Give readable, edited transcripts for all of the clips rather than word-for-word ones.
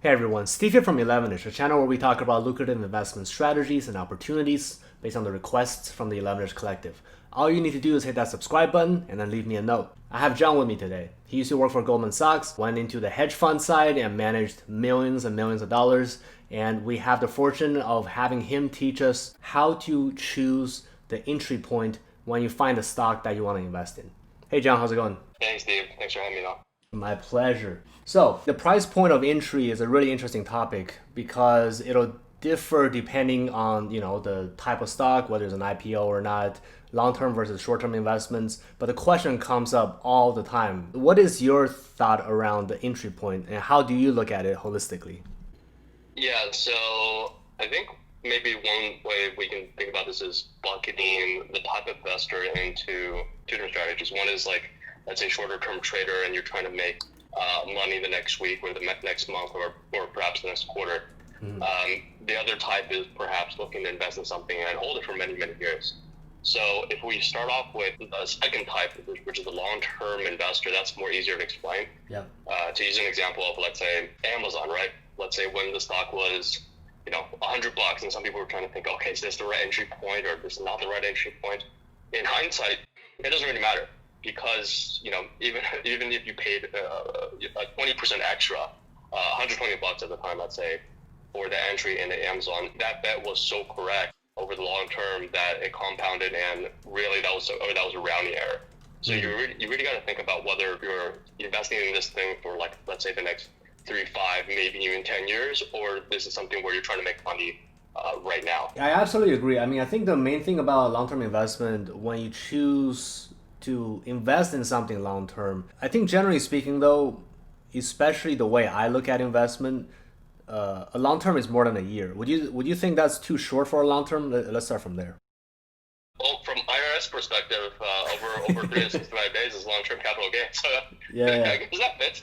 Hey everyone, Steve here from 11ish, a channel where we talk about lucrative investment strategies and opportunities based on the requests from the 11ish collective. All you need to do is hit that subscribe button and then leave me a note. I have John with me today. He used to work for Goldman Sachs, went into the hedge fund side and managed millions and millions of dollars. And we have the fortune of having him teach us how to choose the entry point when you find a stock that you want to invest in. Hey John, how's it going? Thanks, Steve. Thanks for having me on. My pleasure. So, the price point of entry is a really interesting topic because it'll differ depending on, the type of stock, whether it's an IPO or not, long-term versus short-term investments. But the question comes up all the time. What is your thought around the entry point and how do you look at it holistically? Yeah, so I think maybe one way we can think about this is bucketing the type of investor into two different strategies. One is like, let's say, shorter term trader, and you're trying to make money the next week or the next month or perhaps the next quarter. The other type is perhaps looking to invest in something and hold it for many, many years. So if we start off with the second type, which is the long-term investor, that's more easier to explain. Yeah. To use an example of, let's say, Amazon, right? Let's say when the stock was, $100, and some people were trying to think, okay, is this the right entry point or this is not the right entry point? In hindsight, it doesn't really matter because, even if you paid 20% extra, $120 at the time, let's say, for the entry into Amazon, that bet was so correct over the long term that it compounded, and really that was a rounding error. So you really got to think about whether you're investing in this thing for, like, let's say the next 3, 5, maybe even 10 years, or this is something where you're trying to make money right now. I absolutely agree. I mean, I think the main thing about long-term investment, when you choose to invest in something long-term, I think generally speaking though, especially the way I look at investment, a long-term is more than a year. Would you think that's too short for a long-term? Let's start from there. Well, from IRS perspective, over 365 days is long-term capital gain. So Yeah, I yeah. guess that fits.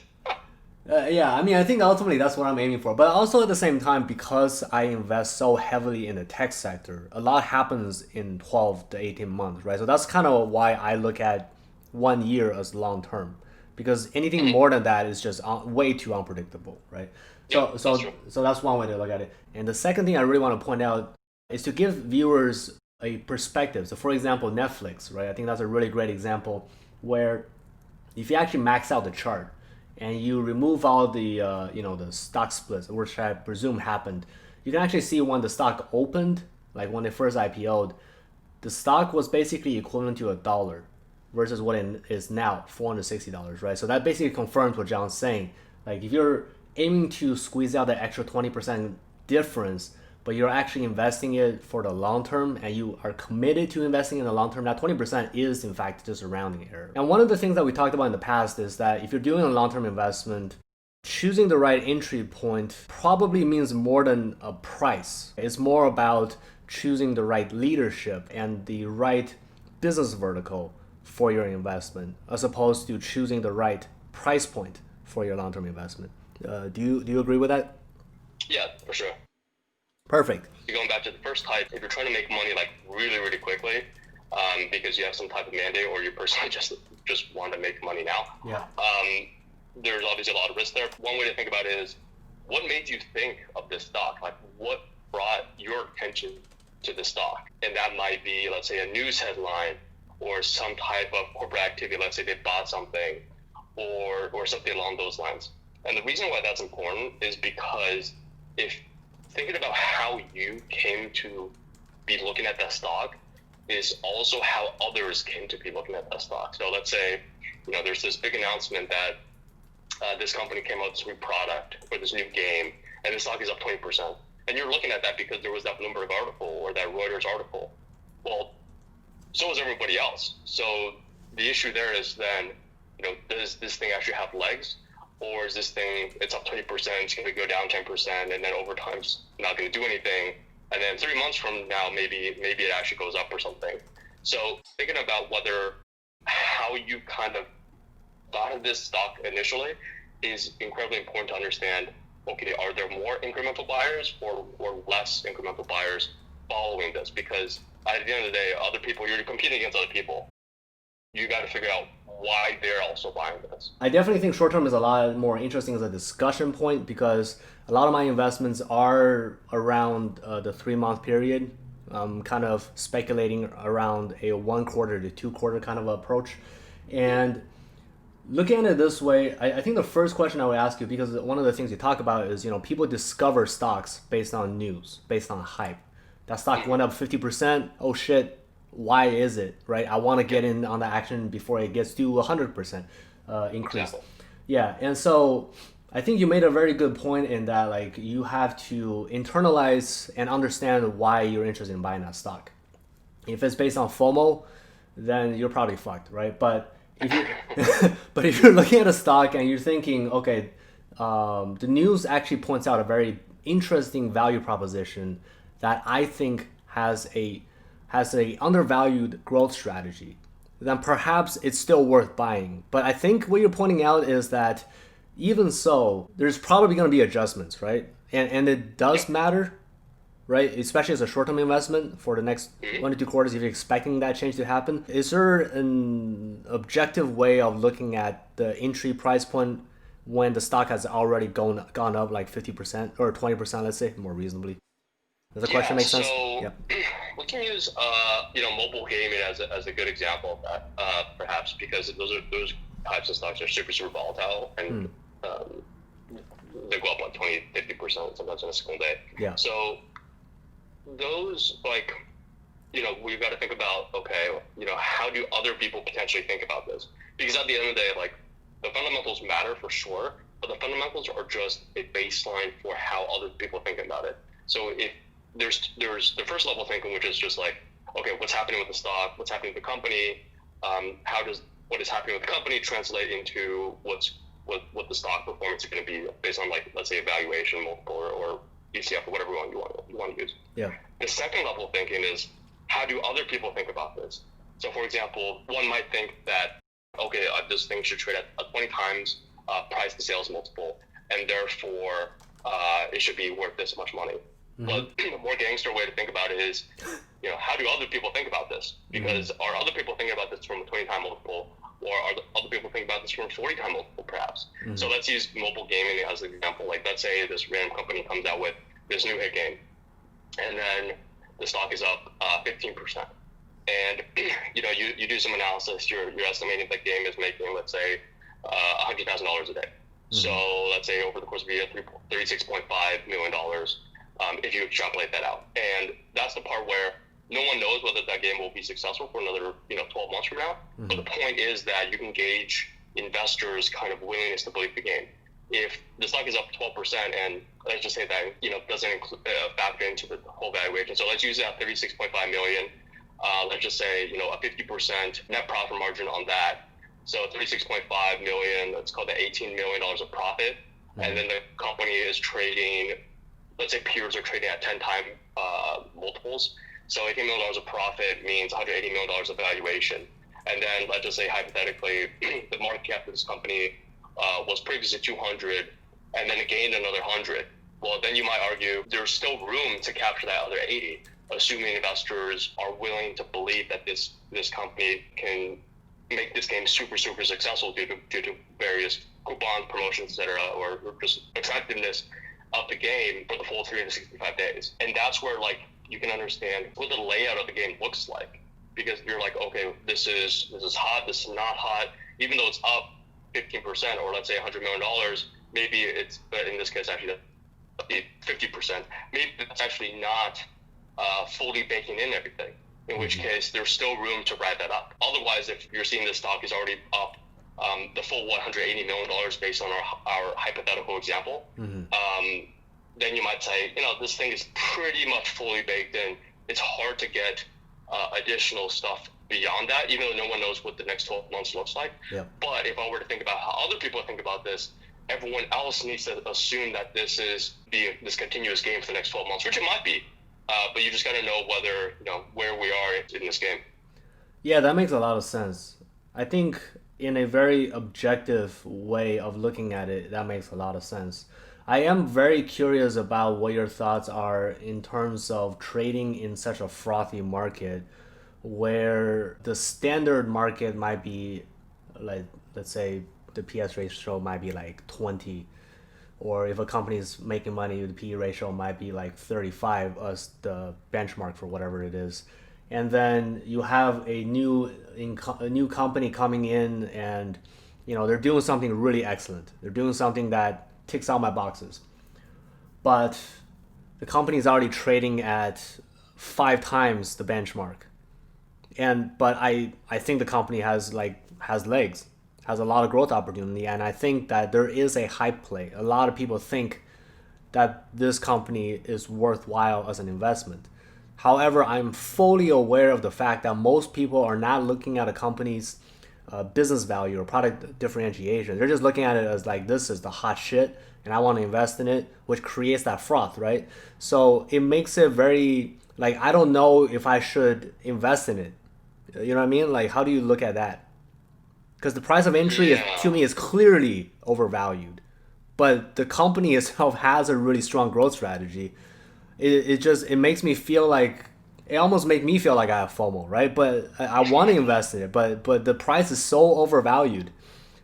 Yeah, I mean, I think ultimately that's what I'm aiming for. But also at the same time, because I invest so heavily in the tech sector, a lot happens in 12 to 18 months, right? So that's kind of why I look at 1 year as long term, because anything Mhm. more than that is just way too unpredictable, right? Yep, So, that's so, true. so that's one way to look at it. And the second thing I really want to point out is to give viewers a perspective. So, for example, Netflix, right? I think that's a really great example where if you actually max out the chart and you remove all the the stock splits, which I presume happened, you can actually see when the stock opened, like when they first IPO'd, the stock was basically equivalent to $1 versus what it is now, $460, right? So that basically confirms what John's saying. Like if you're aiming to squeeze out the extra 20% difference, but you're actually investing it for the long term and you are committed to investing in the long term, that 20% is in fact just a rounding error. And one of the things that we talked about in the past is that if you're doing a long term investment, choosing the right entry point probably means more than a price. It's more about choosing the right leadership and the right business vertical for your investment, as opposed to choosing the right price point for your long term investment. Do you agree with that? Yeah, for sure. Perfect. Going back to the first type, if you're trying to make money like really, really quickly, because you have some type of mandate or you personally just want to make money now, Yeah. there's obviously a lot of risk there. One way to think about it is, what made you think of this stock? Like, what brought your attention to the stock? And that might be, let's say, a news headline or some type of corporate activity. Let's say they bought something or something along those lines. And the reason why that's important is because if thinking about how you came to be looking at that stock is also how others came to be looking at that stock. So let's say, there's this big announcement that this company came out with this new product or this new game, and the stock is up 20%. And you're looking at that because there was that Bloomberg article or that Reuters article. Well, so is everybody else. So the issue there is then, does this thing actually have legs? Or is this thing, it's up 20%, it's going to go down 10%, and then over time it's not going to do anything. And then 3 months from now, maybe it actually goes up or something. So thinking about how you kind of thought of this stock initially is incredibly important to understand, okay, are there more incremental buyers or less incremental buyers following this? Because at the end of the day, other people, you're competing against other people. You got to figure out why they're also buying this. I definitely think short term is a lot more interesting as a discussion point because a lot of my investments are around the 3 month period. I'm kind of speculating around a 1 quarter to 2 quarter kind of approach. And looking at it this way, I think the first question I would ask you, because one of the things you talk about is, people discover stocks based on news, based on hype. That stock went up 50%. Oh shit, why is it, right? I want to get in on the action before it gets to 100% increase. Example. Yeah, and so I think you made a very good point in that, like, you have to internalize and understand why you're interested in buying that stock. If it's based on FOMO, then you're probably fucked, right? But if you but if you're looking at a stock and you're thinking, okay, the news actually points out a very interesting value proposition that I think has a undervalued growth strategy, then perhaps it's still worth buying. But I think what you're pointing out is that even so, there's probably going to be adjustments, right? And it does matter, right? Especially as a short-term investment for the next 1 to 2 quarters, if you're expecting that change to happen. Is there an objective way of looking at the entry price point when the stock has already gone up like 50% or 20%, let's say, more reasonably? Does the question Yeah, make sense? so Yep. we can use mobile gaming as a good example of that, perhaps because those types of stocks are super volatile and um, they go up like 20-50% sometimes in a single day. Yeah. So those, like, we've got to think about, okay, how do other people potentially think about this? Because at the end of the day, like, the fundamentals matter for sure, but the fundamentals are just a baseline for how other people think about it. So if there's the first level thinking, which is just like, okay, what's happening with the stock, what's happening with the company, how does what is happening with the company translate into what the stock performance is going to be based on, like, let's say, a valuation multiple or DCF or whatever you want to use. Yeah. The second level of thinking is, how do other people think about this? So, for example, one might think that, okay, this thing should trade at a 20 times price to sales multiple, and therefore it should be worth this much money. But the more gangster way to think about it is, how do other people think about this? Because are other people thinking about this from a 20-time multiple, or are other people thinking about this from a 40-time multiple, perhaps? So let's use mobile gaming as an example. Like, let's say this random company comes out with this new hit game, and then the stock is up 15%. And you do some analysis. You're estimating that game is making, let's say, $100,000 a day. So let's say over the course of a year, $36.5 million. If you extrapolate that out. And that's the part where no one knows whether that game will be successful for another 12 months from now. But the point is that you can gauge investors' kind of willingness to believe the game. If the stock is up 12%, and let's just say that doesn't factor into the whole valuation. So let's use that 36.5 million. Let's just say a 50% net profit margin on that. So 36.5 million. Let's call that $18 million of profit. And then the company is trading. Let's say peers are trading at 10-time multiples. So $18 million of profit means $180 million of valuation. And then let's just say hypothetically, the market cap of this company was previously 200, and then it gained another 100. Well, then you might argue there's still room to capture that other 80, assuming investors are willing to believe that this company can make this game super successful due to various coupons, promotions, etc., or just attractiveness of the game for the full 365 days. And that's where, like, you can understand what the layout of the game looks like, because you're like, okay, this is hot, this is not hot. Even though it's up 15%, or let's say $100 million, maybe it's, in this case, actually 50%. Maybe that's actually not fully baking in everything, in which case there's still room to ride that up. Otherwise, if you're seeing the stock is already up the full $180 million based on our hypothetical example, then you might say, this thing is pretty much fully baked in. It's hard to get additional stuff beyond that, even though no one knows what the next 12 months looks like. Yeah. But if I were to think about how other people think about this, everyone else needs to assume that this is this continuous game for the next 12 months, which it might be. But you just got to know whether, where we are in this game. Yeah, that makes a lot of sense. I think in a very objective way of looking at it, that makes a lot of sense. I am very curious about what your thoughts are in terms of trading in such a frothy market where the standard market might be like let's say the PS ratio might be like 20, or if a company is making money, the PE ratio might be like 35 as the benchmark for whatever it is. And then you have a new company coming in, and they're doing something really excellent. They're doing something that ticks all my boxes, but the company is already trading at 5 times the benchmark. But I think the company has legs, has a lot of growth opportunity, and I think that there is a hype play. A lot of people think that this company is worthwhile as an investment. However, I'm fully aware of the fact that most people are not looking at a company's business value or product differentiation. They're just looking at it as like, this is the hot shit and I want to invest in it, which creates that froth, right? So it makes it very like, I don't know if I should invest in it. You know what I mean? Like, how do you look at that? Because the price of entry is, Yeah. to me, is clearly overvalued, but the company itself has a really strong growth strategy. It makes me feel like, it almost make me feel like I have FOMO, right? But I want to invest in it, but the price is so overvalued.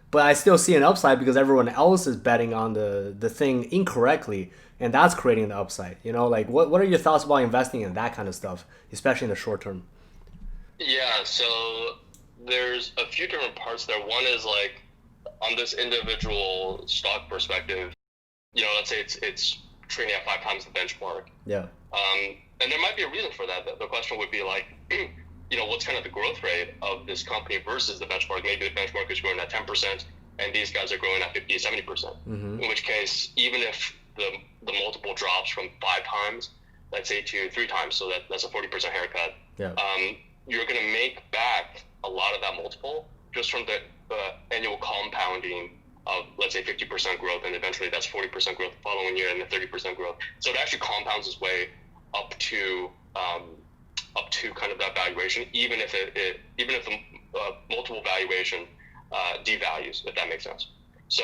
But I still see an upside because everyone else is betting on the thing incorrectly, and that's creating the upside. Like, what are your thoughts about investing in that kind of stuff, especially in the short term? Yeah, so there's a few different parts there. One is like on this individual stock perspective, let's say it's trading at 5 times the benchmark. Yeah. And there might be a reason for that. The question would be like, what's kind of the growth rate of this company versus the benchmark? Maybe the benchmark is growing at 10% and these guys are growing at 50, 70%. Mm-hmm. In which case, even if the multiple drops from 5 times, let's say to 3 times, so that's a 40% haircut, Yeah. you're going to make back a lot of that multiple just from the annual compounding of, let's say, 50% growth, and eventually that's 40% growth the following year and then 30% growth. So it actually compounds its way up to kind of that valuation, even if the multiple valuation devalues, if that makes sense. So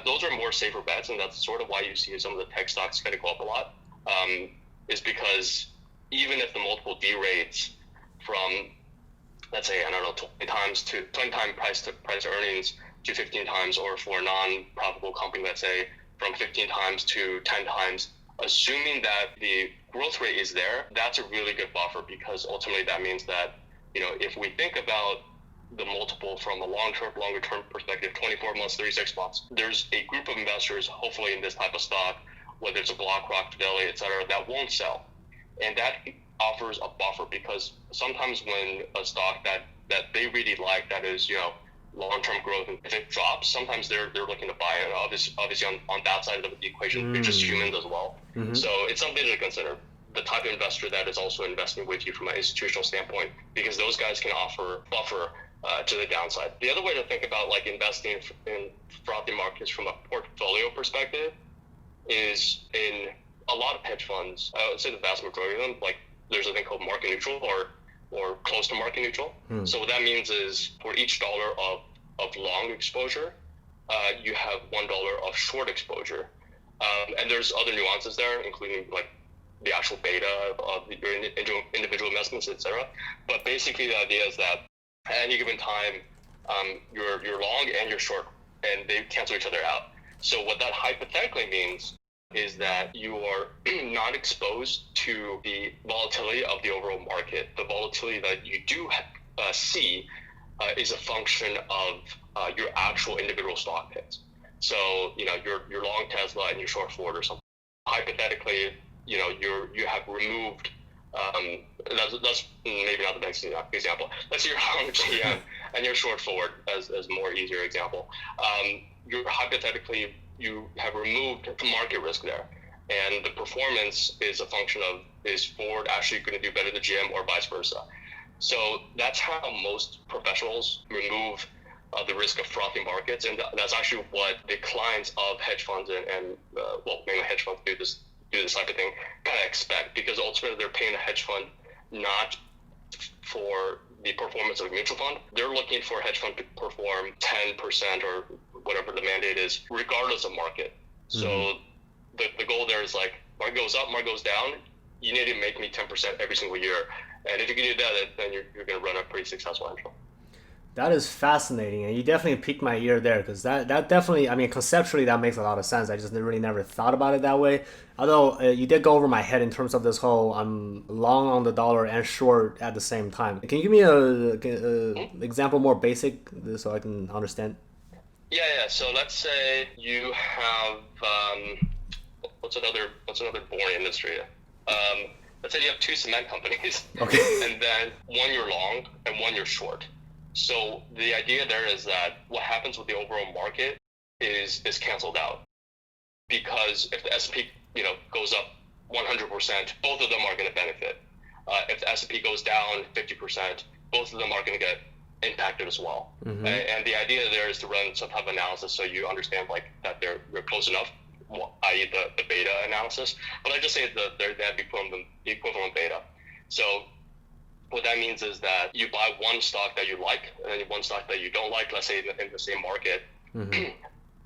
those are more safer bets, and that's sort of why you see some of the tech stocks kind of go up a lot, is because even if the multiple derates from, let's say, I don't know, 20 times price to earnings to 15 times, or for a non-profitable company, let's say, from 15 times to 10 times, assuming that the growth rate is there, that's a really good buffer, because ultimately that means that, if we think about the multiple from a longer term perspective, 24 months, 36 months, there's a group of investors, hopefully in this type of stock, whether it's a BlackRock, Fidelity, et cetera, that won't sell. And that offers a buffer, because sometimes when a stock that they really like, that is, long-term growth, and if it drops, sometimes they're looking to buy it. Obviously on that side of the equation, it's just humans as well. Mm-hmm. So it's something to consider. The type of investor that is also investing with you from an institutional standpoint, because those guys can offer buffer to the downside. The other way to think about like investing in frothy markets from a portfolio perspective is in a lot of hedge funds. I would say the vast majority of them, like, there's a thing called market neutral or close to market neutral. So what that means is for each dollar of long exposure, you have $1 of short exposure. And there's other nuances there, including like the actual beta of your individual investments, etc. But basically the idea is that at any given time, you're long and you're short, and they cancel each other out. So what that hypothetically means is that you are not exposed to the volatility of the overall market. The volatility that you do see is a function of your actual individual stock picks. So, you're long Tesla and you're short Ford or something. Hypothetically, you have removed, that's maybe not the best example. Let's say you're long GM and you're short Ford as more easier example. You're hypothetically, you have removed market risk there, and the performance is a function of, is Ford actually going to do better than GM or vice versa? So that's how most professionals remove the risk of frothy markets, and that's actually what the clients of hedge funds and mainly hedge funds do this type of thing kind of expect, because ultimately they're paying a hedge fund not for the performance of a mutual fund. They're looking for a hedge fund to perform 10% or whatever the mandate is, regardless of market. Mm-hmm. So the goal there is like, market goes up, market goes down, you need to make me 10% every single year. And if you can do that, then you're going to run a pretty successful hedge fund. That is fascinating, and you definitely piqued my ear there because that definitely, I mean, conceptually that makes a lot of sense. I just really never thought about it that way. Although you did go over my head in terms of this whole I'm long on the dollar and short at the same time. Can you give me a example more basic so I can understand? Yeah. So let's say you have what's another boring industry? Let's say you have two cement companies, Okay. and then one you're long and one you're short. So the idea there is that what happens with the overall market is canceled out because if the S&P goes up 100%, both of them are going to benefit. If the S&P goes down 50%, both of them are going to get impacted as well. Mm-hmm. And the idea there is to run some type of analysis so you understand like that they're close enough, i.e. the beta analysis. But I just say that they have the equivalent beta. So what that means is that you buy one stock that you like and then one stock that you don't like, let's say in the same market, Mm-hmm.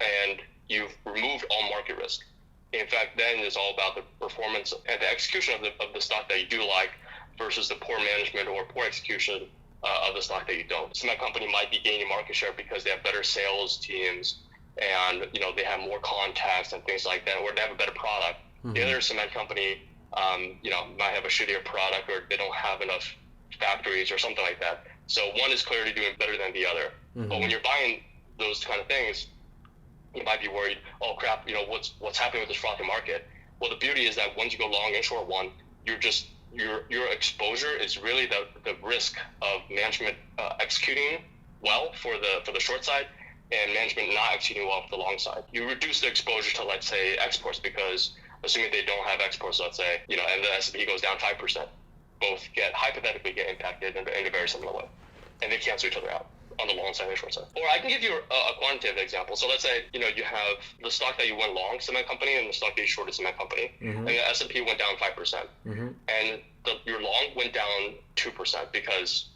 and you've removed all market risk. In fact, then it's all about the performance and the execution of the stock that you do like versus the poor management or poor execution of the stock that you don't. Cement company might be gaining market share because they have better sales teams and they have more contacts and things like that, or they have a better product. Mm-hmm. The other cement company, might have a shittier product or they don't have enough factories or something like that. So one is clearly doing better than the other. Mm-hmm. But when you're buying those kind of things, you might be worried, oh crap, what's happening with this frothy market? Well, the beauty is that once you go long and short one, your exposure is really the risk of management executing well for the short side and management not executing well for the long side. You reduce the exposure to, let's say, exports because assuming they don't have exports, let's say, and the S&P goes down 5%, both hypothetically get impacted in a very similar way, and they cancel each other out on the long side and the short side. Or I can give you a quantitative example. So let's say, you have the stock that you went long, cement company, and the stock that you shorted, cement company, Mm-hmm. and the S&P went down 5%, Mm-hmm. and your long went down 2% because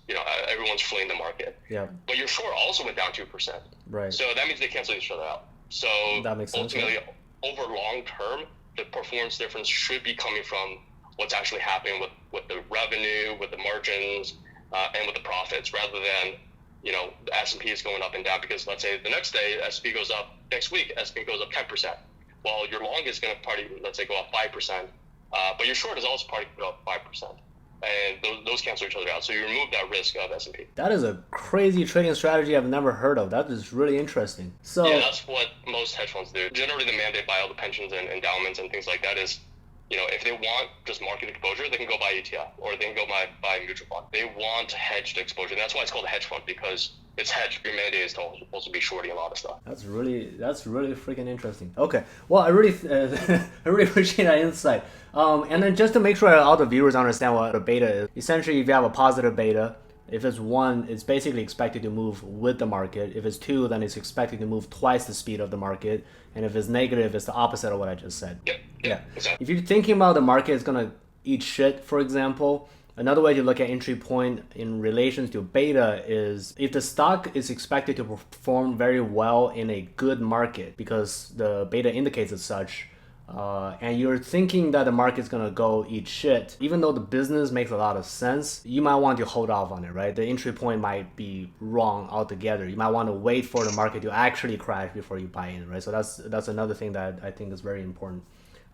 everyone's fleeing the market. Yeah. But your short also went down 2%. Right. So that means they cancel each other out. So That makes sense, ultimately, over long term, the performance difference should be coming from what's actually happening with the revenue, with the margins, and with the profits, rather than the S&P is going up and down. Because let's say the next day S&P goes up, next week S&P goes up 10%. Well, your long is going to let's say go up 5%, but your short is also go up 5%, and those cancel each other out. So you remove that risk of S&P. That is a crazy trading strategy I've never heard of. That is really interesting. So Yeah, that's what most hedge funds do. Generally, the mandate by all the pensions and endowments and things like that is, if they want just market exposure, they can go buy ETF or they can go buy a mutual fund. They want hedged exposure. That's why it's called a hedge fund, because it's hedged. Your mandate is supposed to be shorting a lot of stuff. That's really freaking interesting. Okay, well, I really I really appreciate that insight. And then just to make sure all the viewers understand what a beta is, essentially, if you have a positive beta, if it's 1, it's basically expected to move with the market. If it's 2, then it's expected to move twice the speed of the market. And if it's negative, it's the opposite of what I just said. Yep. Yeah. Exactly. If you're thinking about the market is gonna eat shit, for example, another way to look at entry point in relation to beta is if the stock is expected to perform very well in a good market, because the beta indicates as such, and you're thinking that the market's gonna go eat shit, even though the business makes a lot of sense, you might want to hold off on it, right? The entry point might be wrong altogether. You might want to wait for the market to actually crash before you buy in, right? So that's another thing that I think is very important.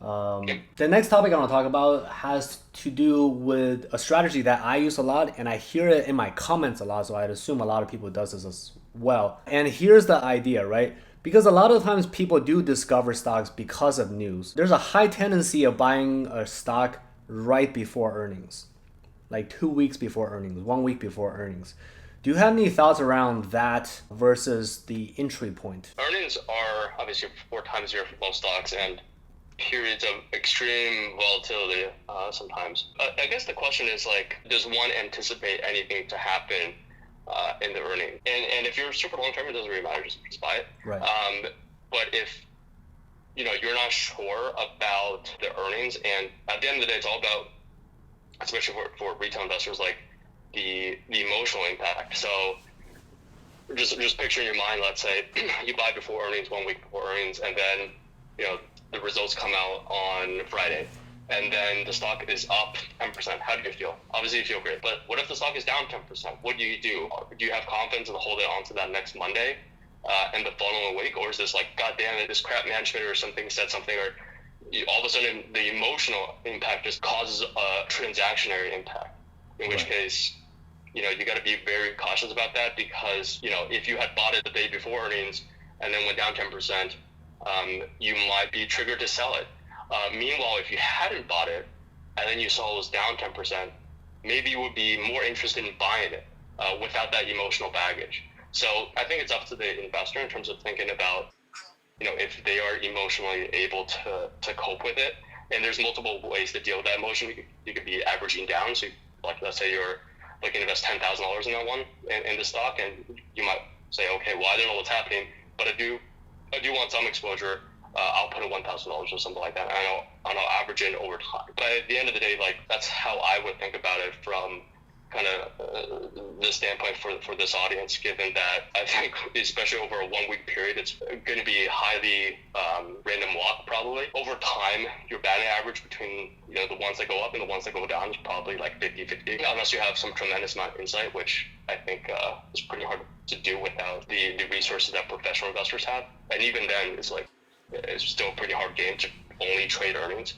The next topic I want to talk about has to do with a strategy that I use a lot, and I hear it in my comments a lot, so I'd assume a lot of people does this as well. And here's the idea, right? Because a lot of times people do discover stocks because of news. There's a high tendency of buying a stock right before earnings, like 2 weeks before earnings, 1 week before earnings. Do you have any thoughts around that versus the entry point? Earnings are obviously 4 times a year for most stocks, and periods of extreme volatility sometimes. I guess the question is, like, does one anticipate anything to happen in the earning? And if you're super long term, it doesn't really matter, just buy it. Right. But if you're not sure about the earnings, and at the end of the day, it's all about, especially for retail investors, like the emotional impact. So just picture in your mind, let's say you buy before earnings, 1 week before earnings, and then the results come out on Friday, and then the stock is up 10%. How do you feel? Obviously, you feel great. But what if the stock is down 10%? What do you do? Do you have confidence and hold it onto that next Monday and the following week? Or is this like, God damn it, this crap management or something said something, or all of a sudden the emotional impact just causes a transactionary impact, in which case, you got to be very cautious about that, because, if you had bought it the day before earnings and then went down 10%, you might be triggered to sell it. Meanwhile, if you hadn't bought it and then you saw it was down 10%, maybe you would be more interested in buying it without that emotional baggage. So I think it's up to the investor in terms of thinking about, if they are emotionally able to cope with it. And there's multiple ways to deal with that emotion. You could be averaging down. So, like, let's say you're looking to invest $10,000 in that one in the stock, and you might say, okay, well, I don't know what's happening, but I do want some exposure. I'll put in $1,000 or something like that. And I'll average in over time. But at the end of the day, like, that's how I would think about it from kind of the standpoint for this audience, given that I think, especially over a 1 week period, it's going to be highly random walk probably. Over time, your batting average between the ones that go up and the ones that go down is probably like 50-50, unless you have some tremendous amount of insight, which I think is pretty hard to do without the resources that professional investors have. And even then, it's still a pretty hard game to only trade earnings.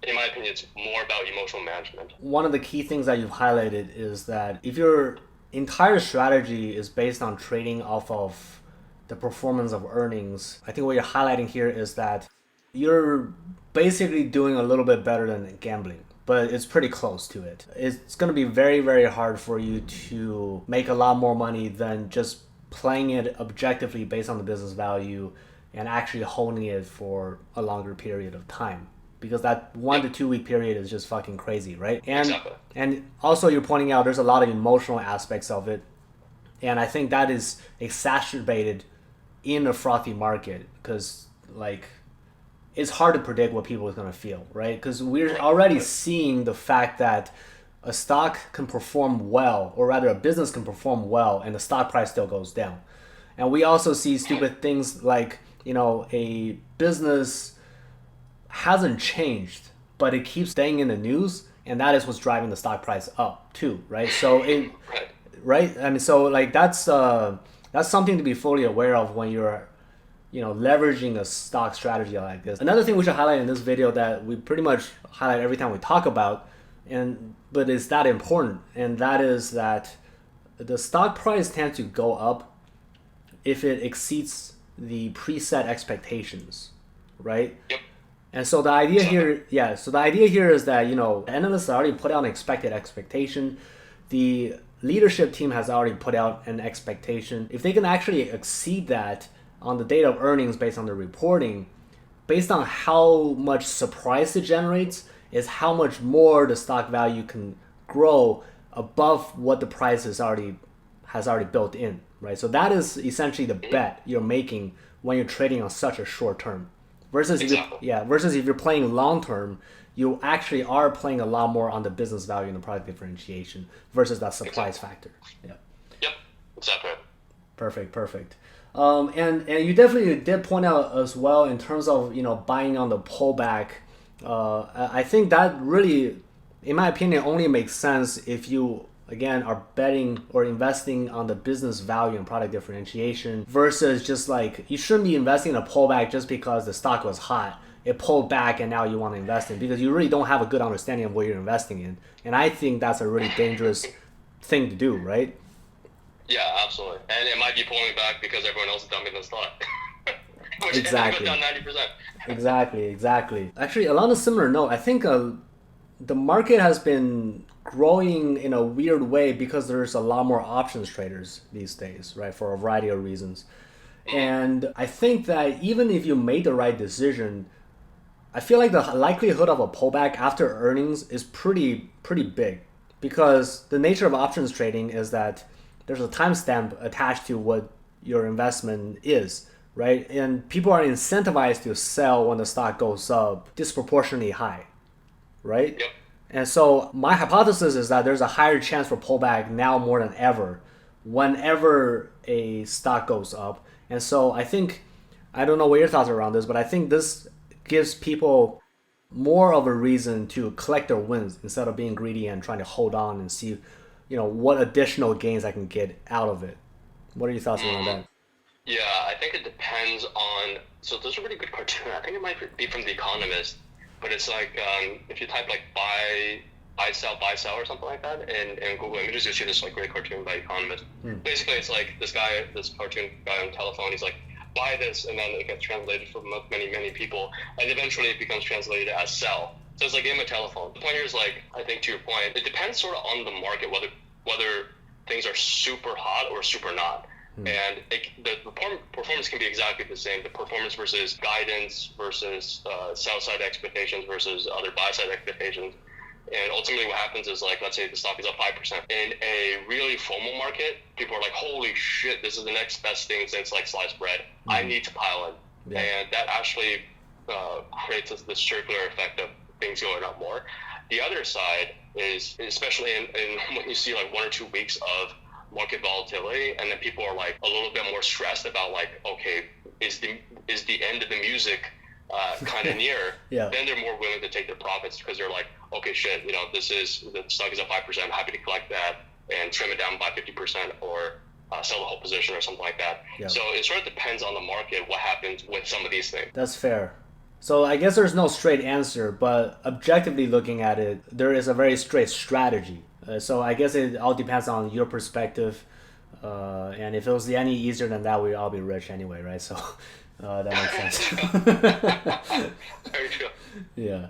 In my opinion, it's more about emotional management. One of the key things that you've highlighted is that if your entire strategy is based on trading off of the performance of earnings, I think what you're highlighting here is that you're basically doing a little bit better than gambling, but it's pretty close to it. It's going to be very, very hard for you to make a lot more money than just playing it objectively based on the business value and actually holding it for a longer period of time. Because that 1 to 2 week period is just fucking crazy, right? And also you're pointing out there's a lot of emotional aspects of it. And I think that is exacerbated in a frothy market, because like it's hard to predict what people are going to feel, right? Because we're already seeing the fact that a stock can perform well, or rather a business can perform well, and the stock price still goes down. And we also see stupid things like, a business hasn't changed, but it keeps staying in the news, and that is what's driving the stock price up too, right? So right? I mean, so like that's something to be fully aware of when you're, leveraging a stock strategy like this. Another thing we should highlight in this video that we pretty much highlight every time we talk about, but is that important, and that is that the stock price tends to go up if it exceeds the preset expectations, right? Yep. And so the idea here, is that, analysts already put out an expected expectation. The leadership team has already put out an expectation. If they can actually exceed that on the date of earnings based on the reporting, based on how much surprise it generates, is how much more the stock value can grow above what the price has already built in, right? So that is essentially the bet you're making when you're trading on such a short term. Versus if you're playing long term, you actually are playing a lot more on the business value and the product differentiation versus that surprise factor. Yeah. Yep. Exactly. Perfect. And you definitely did point out as well in terms of buying on the pullback. I think that really, in my opinion, only makes sense if you again are betting or investing on the business value and product differentiation, versus just like, you shouldn't be investing in a pullback just because the stock was hot, it pulled back, and now you want to invest in, because you really don't have a good understanding of what you're investing in. And I think that's a really dangerous thing to do, right? Yeah, absolutely. And it might be pulling back because everyone else is dumping the stock. Which Exactly. goes down 90%. Exactly. Actually, along a similar note, I think the market has been growing in a weird way because there's a lot more options traders these days, right? For a variety of reasons. And I think that even if you made the right decision, I feel like the likelihood of a pullback after earnings is pretty big, because the nature of options trading is that there's a timestamp attached to what your investment is, right? And people are incentivized to sell when the stock goes up disproportionately high, right? Yep. And so my hypothesis is that there's a higher chance for pullback now more than ever whenever a stock goes up. And so I think, I don't know what your thoughts are around this, but I think this gives people more of a reason to collect their wins instead of being greedy and trying to hold on and see, what additional gains I can get out of it. What are your thoughts around Mm, that? yeah, I think it depends on. So there's a really good cartoon. I think it might be from The Economist, but it's like if you type like buy sell or something like that in Google Images, you'll see this like great cartoon by Economist. Hmm. Basically, it's like this cartoon guy on the telephone. He's like, buy this, and then it gets translated for many people, and eventually it becomes translated as sell. So it's like game of telephone. The point here is like, I think to your point, it depends sort of on the market whether things are super hot or super not. And the performance can be exactly the same. The performance versus guidance versus sell side expectations versus other buy side expectations. And ultimately what happens is like, let's say the stock is up 5%. In a really FOMO market, people are like, holy shit, this is the next best thing since like sliced bread. I need to pile in. Yeah. And that actually creates this circular effect of things going up more. The other side is, especially in when you see like 1 or 2 weeks of market volatility, and then people are like a little bit more stressed about like, okay, is the end of the music kind of near? Yeah. Then they're more willing to take their profits because they're like, okay, shit, the stock is up 5%. I'm happy to collect that and trim it down by 50% or sell the whole position or something like that. Yeah. So it sort of depends on the market what happens with some of these things. That's fair. So I guess there's no straight answer, but objectively looking at it, there is a very straight strategy. So I guess it all depends on your perspective. And if it was any easier than that, we'd all be rich anyway, right? So that makes sense. Very true. Yeah.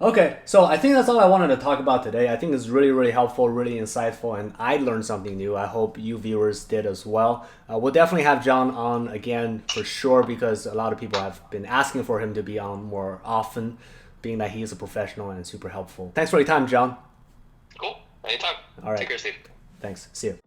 Okay, so I think that's all I wanted to talk about today. I think it's really, really helpful, really insightful, and I learned something new. I hope you viewers did as well. We'll definitely have John on again for sure because a lot of people have been asking for him to be on more often, being that he is a professional and super helpful. Thanks for your time, John. Cool. Anytime. All right. Take care, Steve. Thanks. See you.